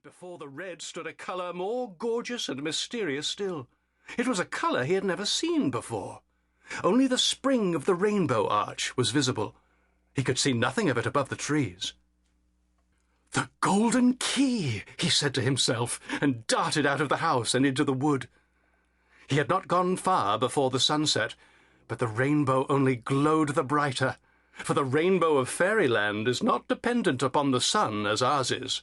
before the red stood a colour more gorgeous and mysterious still. It was a colour he had never seen before. Only the spring of the rainbow arch was visible. He could see nothing of it above the trees. "The golden key," he said to himself, and darted out of the house and into the wood. He had not gone far before the sunset, but the rainbow only glowed the brighter, for the rainbow of fairyland is not dependent upon the sun as ours is.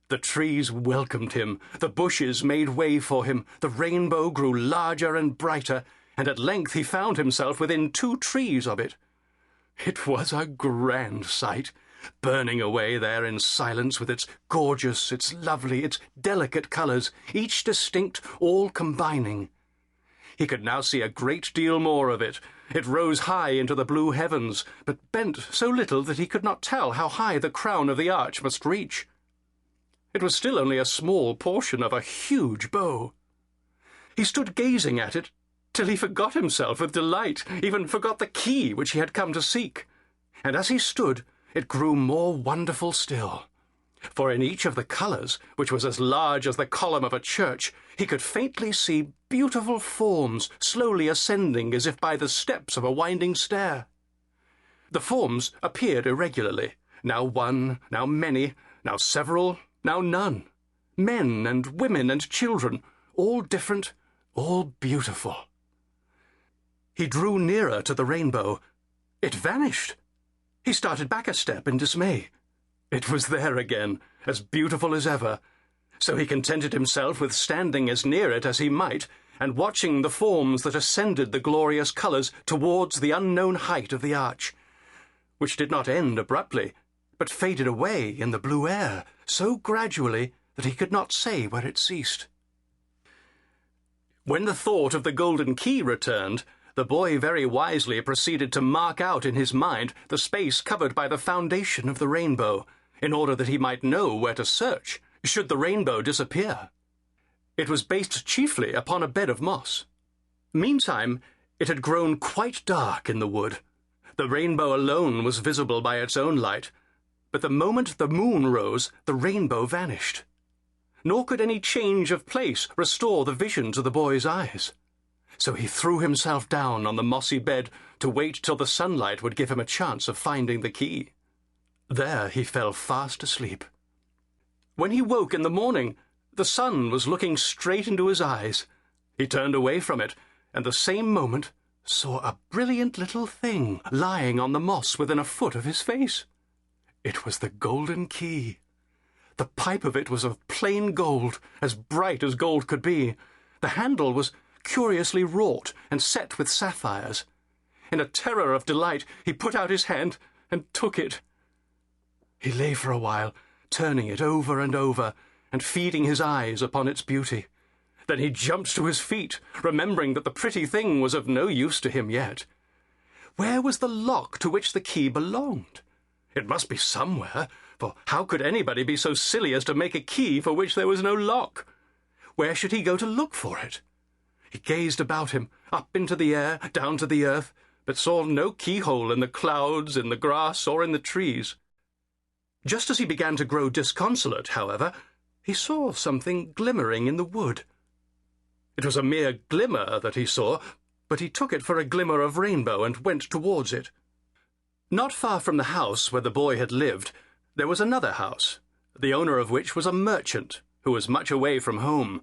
The trees welcomed him, the bushes made way for him, the rainbow grew larger and brighter, and at length he found himself within 2 trees of it. It was a grand sight, burning away there in silence with its gorgeous, its lovely, its delicate colours, each distinct, all combining. He could now see a great deal more of it. It rose high into the blue heavens, but bent so little that he could not tell how high the crown of the arch must reach. It was still only a small portion of a huge bow. He stood gazing at it till he forgot himself with delight, even forgot the key which he had come to seek. And as he stood, it grew more wonderful still. For in each of the colours, which was as large as the column of a church, he could faintly see beautiful forms slowly ascending as if by the steps of a winding stair. The forms appeared irregularly, now one, now many, now several, now none. Men and women and children, all different, all beautiful. He drew nearer to the rainbow. It vanished. He started back a step in dismay. It was there again, as beautiful as ever. So he contented himself with standing as near it as he might, and watching the forms that ascended the glorious colours towards the unknown height of the arch, which did not end abruptly, but faded away in the blue air, so gradually that he could not say where it ceased. When the thought of the golden key returned, the boy very wisely proceeded to mark out in his mind the space covered by the foundation of the rainbow, in order that he might know where to search, should the rainbow disappear. It was based chiefly upon a bed of moss. Meantime, it had grown quite dark in the wood. The rainbow alone was visible by its own light, but the moment the moon rose, the rainbow vanished. Nor could any change of place restore the vision to the boy's eyes. So he threw himself down on the mossy bed to wait till the sunlight would give him a chance of finding the key. There he fell fast asleep. When he woke in the morning, the sun was looking straight into his eyes. He turned away from it, and the same moment saw a brilliant little thing lying on the moss within a foot of his face. It was the golden key. The pipe of it was of plain gold, as bright as gold could be. The handle was curiously wrought and set with sapphires. In a terror of delight, he put out his hand and took it. He lay for a while, turning it over and over, and feeding his eyes upon its beauty. Then he jumped to his feet, remembering that the pretty thing was of no use to him yet. Where was the lock to which the key belonged? It must be somewhere, for how could anybody be so silly as to make a key for which there was no lock? Where should he go to look for it? He gazed about him, up into the air, down to the earth, but saw no keyhole in the clouds, in the grass, or in the trees. Just as he began to grow disconsolate, however, he saw something glimmering in the wood. It was a mere glimmer that he saw, but he took it for a glimmer of rainbow and went towards it. Not far from the house where the boy had lived, there was another house, the owner of which was a merchant, who was much away from home.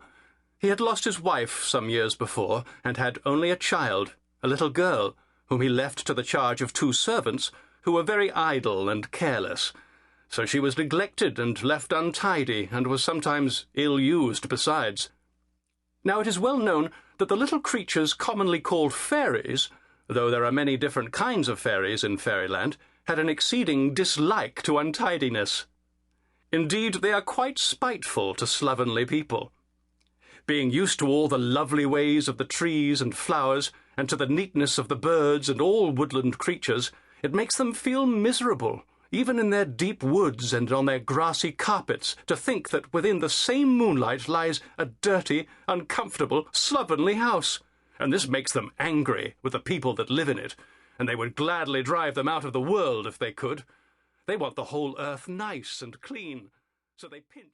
He had lost his wife some years before, and had only a child, a little girl, whom he left to the charge of 2 servants, who were very idle and careless. So she was neglected and left untidy, and was sometimes ill-used besides. Now it is well known that the little creatures commonly called fairies, though there are many different kinds of fairies in fairyland, had an exceeding dislike to untidiness. Indeed, they are quite spiteful to slovenly people. Being used to all the lovely ways of the trees and flowers, and to the neatness of the birds and all woodland creatures, it makes them feel miserable, even in their deep woods and on their grassy carpets, to think that within the same moonlight lies a dirty, uncomfortable, slovenly house. And this makes them angry with the people that live in it, and they would gladly drive them out of the world if they could. They want the whole earth nice and clean, so they pinch